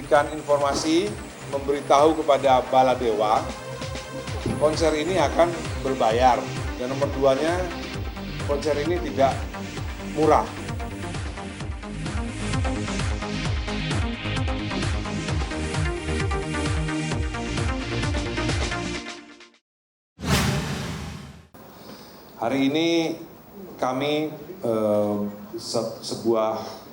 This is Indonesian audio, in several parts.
memberikan informasi, memberitahu kepada Baladewa, konser ini akan berbayar. Dan nomor duanya, konser ini tidak murah. Hari ini kami sebuah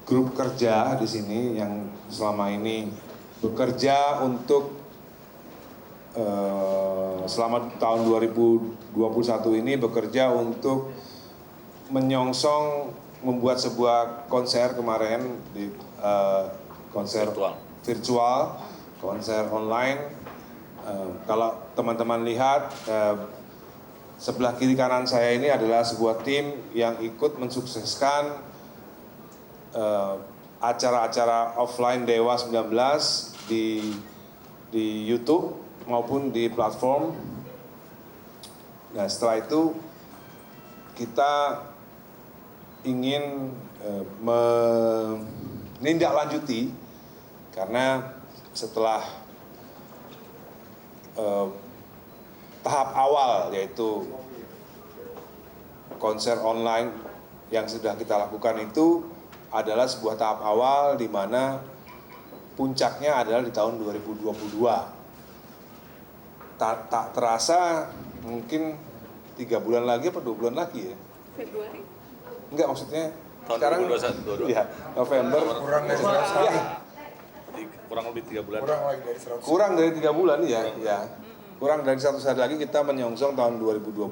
grup kerja di sini yang selama ini bekerja untuk selama tahun 2021 ini bekerja untuk menyongsong membuat sebuah konser kemarin di konser virtual, konser online. Kalau teman-teman lihat sebelah kiri kanan saya ini adalah sebuah tim yang ikut mensukseskan acara-acara offline Dewa 19 di YouTube maupun di platform. Nah, setelah itu kita ingin menindaklanjuti karena setelah tahap awal yaitu konser online yang sudah kita lakukan itu adalah sebuah tahap awal di mana puncaknya adalah di tahun 2022. Tak terasa mungkin 3 bulan lagi apa 2 bulan lagi ya? Februari? Enggak, maksudnya tahun sekarang 2021, ya, November kurang dari 100 hari. Ya, kurang lebih 3 bulan. Kurang lagi dari 100. kurang dari 3 bulan ya, ya. Kurang dari 100 hari lagi kita menyongsong tahun 2022,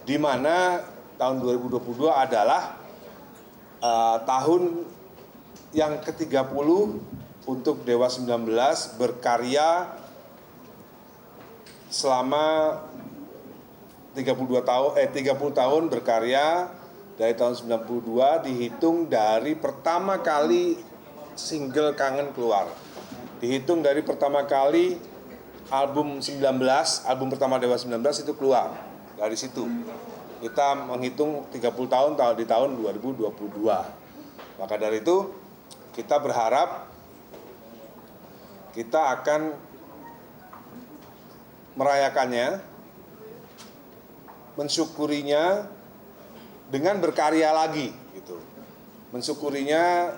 di mana tahun 2022 adalah tahun yang ke-30 untuk Dewa 19 berkarya selama 30 tahun berkarya dari tahun 92 dihitung dari pertama kali single Kangen keluar. Dihitung dari pertama kali album 19, album pertama Dewa 19 itu keluar. Dari situ kita menghitung 30 tahun di tahun 2022. Maka dari itu kita berharap kita akan merayakannya, mensyukurinya dengan berkarya lagi gitu. Mensyukurinya,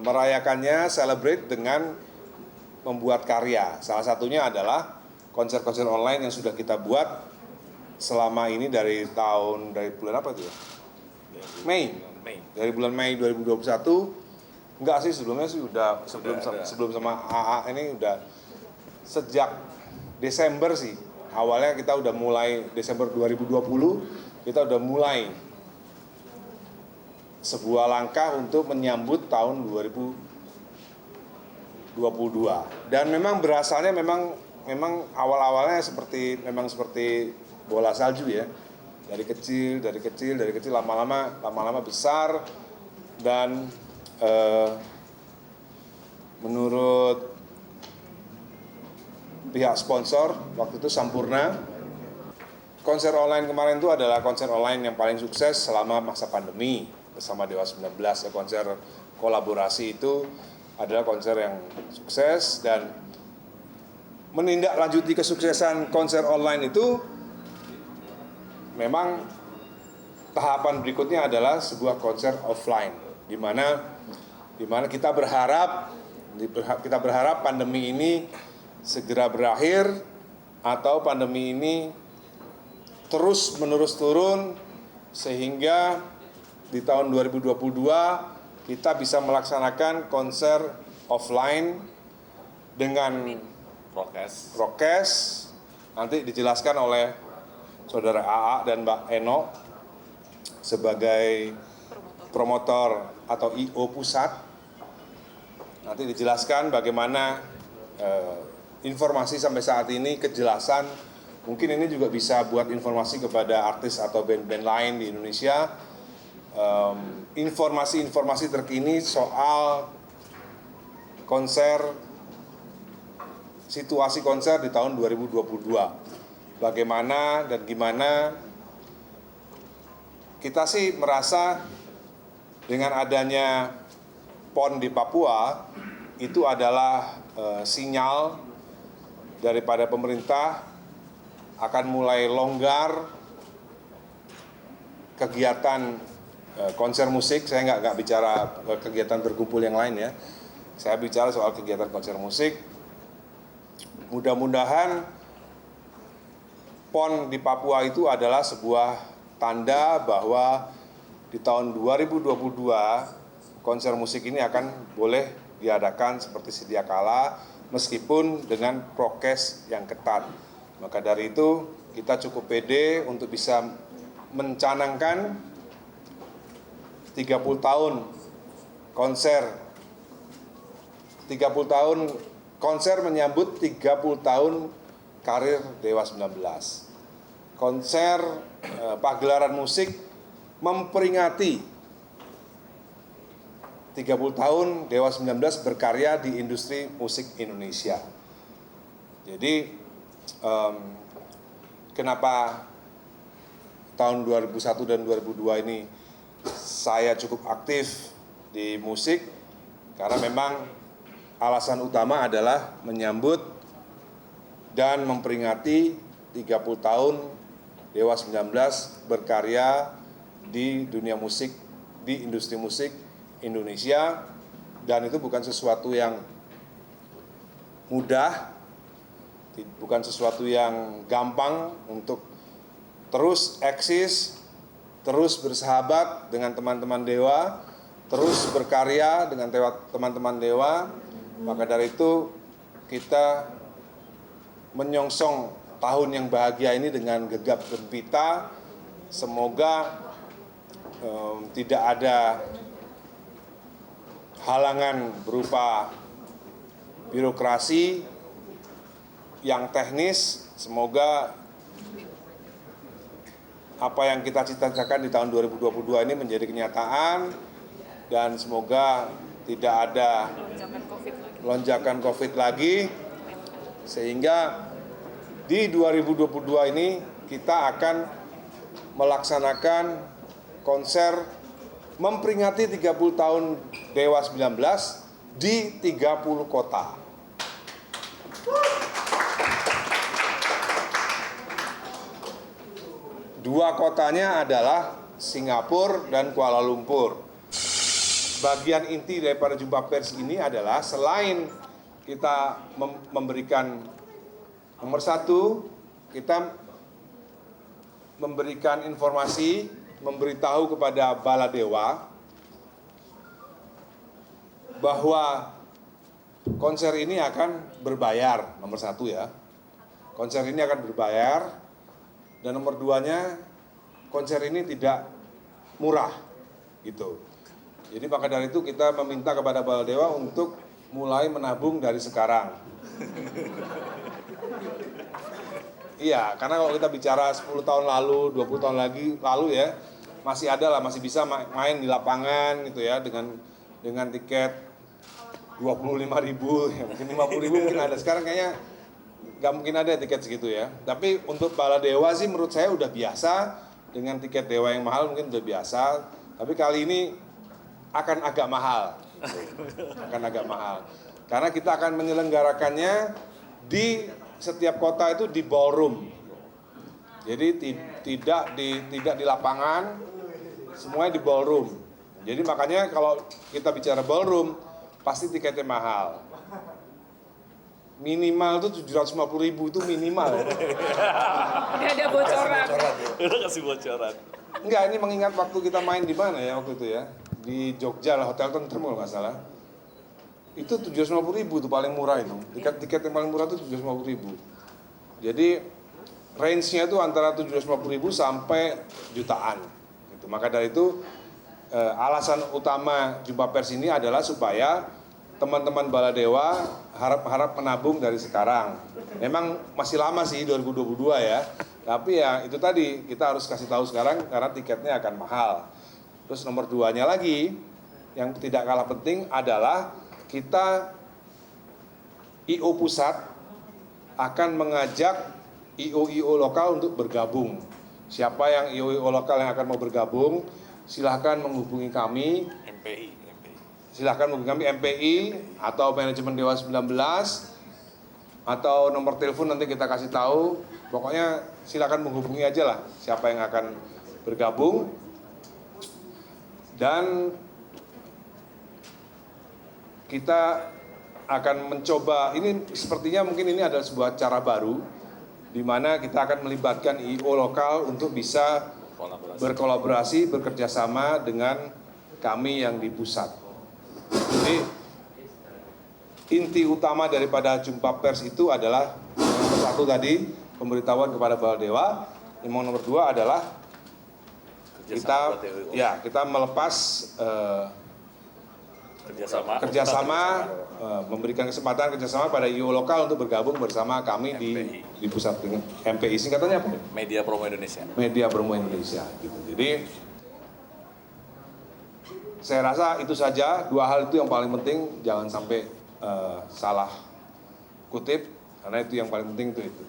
merayakannya, celebrate dengan membuat karya. Salah satunya adalah konser-konser online yang sudah kita buat selama ini dari bulan apa itu ya? Mei. Dari bulan Mei 2021. Enggak sih, sebelumnya sih udah sebelum sama AA ini udah sejak Desember sih. Awalnya kita udah mulai Desember 2020, kita udah mulai sebuah langkah untuk menyambut tahun 2022. Dan memang berasalnya memang awal-awalnya seperti bola salju ya. Dari kecil lama-lama besar, dan menurut pihak sponsor waktu itu Sampurna, konser online kemarin itu adalah konser online yang paling sukses selama masa pandemi bersama Dewa 19. Ya, konser kolaborasi itu adalah konser yang sukses, dan menindaklanjuti kesuksesan konser online itu memang tahapan berikutnya adalah sebuah konser offline, di mana kita berharap pandemi ini segera berakhir atau pandemi ini terus menerus turun sehingga di tahun 2022 kita bisa melaksanakan konser offline dengan prokes. Nanti dijelaskan oleh Saudara AA dan Mbak Eno sebagai promotor atau IO pusat. Nanti dijelaskan bagaimana informasi sampai saat ini, kejelasan. Mungkin ini juga bisa buat informasi kepada artis atau band-band lain di Indonesia. Informasi-informasi terkini soal konser, situasi konser di tahun 2022. Bagaimana dan gimana. Kita sih merasa dengan adanya PON di Papua itu adalah sinyal daripada pemerintah akan mulai longgar kegiatan konser musik. Saya nggak bicara kegiatan berkumpul yang lain ya. Saya bicara soal kegiatan konser musik. Mudah-mudahan PON di Papua itu adalah sebuah tanda bahwa di tahun 2022 konser musik ini akan boleh diadakan seperti sedia kala meskipun dengan prokes yang ketat. Maka dari itu kita cukup pede untuk bisa mencanangkan 30 tahun konser 30 tahun konser menyambut 30 tahun karir Dewa 19. Konser pagelaran musik memperingati 30 tahun Dewa 19 berkarya di industri musik Indonesia. Jadi kenapa tahun 2001 dan 2002 ini saya cukup aktif di musik? Karena memang alasan utama adalah menyambut dan memperingati 30 tahun Dewa 19 berkarya di dunia musik, di industri musik Indonesia, dan itu bukan sesuatu yang mudah, bukan sesuatu yang gampang untuk terus eksis, terus bersahabat dengan teman-teman Dewa, terus berkarya dengan teman-teman Dewa. Maka dari itu kita menyongsong tahun yang bahagia ini dengan gegap gempita. Semoga tidak ada halangan berupa birokrasi yang teknis. Semoga apa yang kita cita-citakan di tahun 2022 ini menjadi kenyataan, dan semoga tidak ada lonjakan COVID lagi, sehingga di 2022 ini kita akan melaksanakan konser memperingati 30 tahun Dewa 19 di 30 kota. Dua kotanya adalah Singapura dan Kuala Lumpur. Bagian inti daripada jumpa pers ini adalah selain kita memberikan, nomor satu, kita memberikan informasi, memberitahu kepada Baladewa bahwa konser ini akan berbayar, nomor satu ya. Konser ini akan berbayar, dan nomor duanya, konser ini tidak murah, gitu. Jadi maka dari itu kita meminta kepada Baladewa untuk mulai menabung dari sekarang. Iya, karena kalau kita bicara 10 tahun lalu, 20 tahun lalu ya, masih ada lah, masih bisa main di lapangan gitu ya, dengan tiket 25.000, ya, mungkin 50.000 mungkin ada. Sekarang kayaknya nggak mungkin ada tiket segitu ya. Tapi untuk Baladewa sih menurut saya udah biasa, dengan tiket Dewa yang mahal mungkin udah biasa. Tapi kali ini akan agak mahal, akan agak mahal. Karena kita akan menyelenggarakannya di setiap kota itu di ballroom. Jadi tidak di lapangan, semuanya di ballroom. Jadi makanya kalau kita bicara ballroom, pasti tiketnya mahal. Minimal itu 750.000 itu minimal. Nggak ada bocoran. Udah kasih bocoran. Enggak, ini mengingat waktu kita main di mana ya waktu itu ya, di Jogja lah, Hotel Tentrem kalau nggak salah. Itu 750.000 itu paling murah itu. Tiket yang paling murah itu 750.000. Jadi range-nya itu antara 750.000 sampai jutaan. Gitu. Maka dari itu alasan utama jumpa pers ini adalah supaya teman-teman Baladewa harap menabung dari sekarang. Memang masih lama sih 2022 ya. Tapi ya itu tadi, kita harus kasih tahu sekarang karena tiketnya akan mahal. Terus nomor duanya lagi, yang tidak kalah penting adalah kita I.O. pusat akan mengajak I.O. lokal untuk bergabung. Siapa yang I.O. lokal yang akan mau bergabung, silahkan menghubungi kami. MPI. silahkan menghubungi kami MPI atau manajemen Dewa 19 atau nomor telepon nanti kita kasih tahu. Pokoknya silakan menghubungi aja lah siapa yang akan bergabung. Dan kita akan mencoba, ini sepertinya mungkin ini adalah sebuah cara baru di mana kita akan melibatkan IO lokal untuk bisa berkolaborasi, bekerjasama dengan kami yang di pusat. Jadi inti utama daripada jumpa pers itu adalah yang nomor satu tadi pemberitahuan kepada Baldewa, yang nomor dua adalah kita melepas kerjasama memberikan kesempatan kerjasama pada IO lokal untuk bergabung bersama kami di pusat MPI, singkatannya apa? Media Promo Indonesia. Media Promo Indonesia gitu. Jadi saya rasa itu saja, dua hal itu yang paling penting, jangan sampai salah kutip karena itu yang paling penting itu.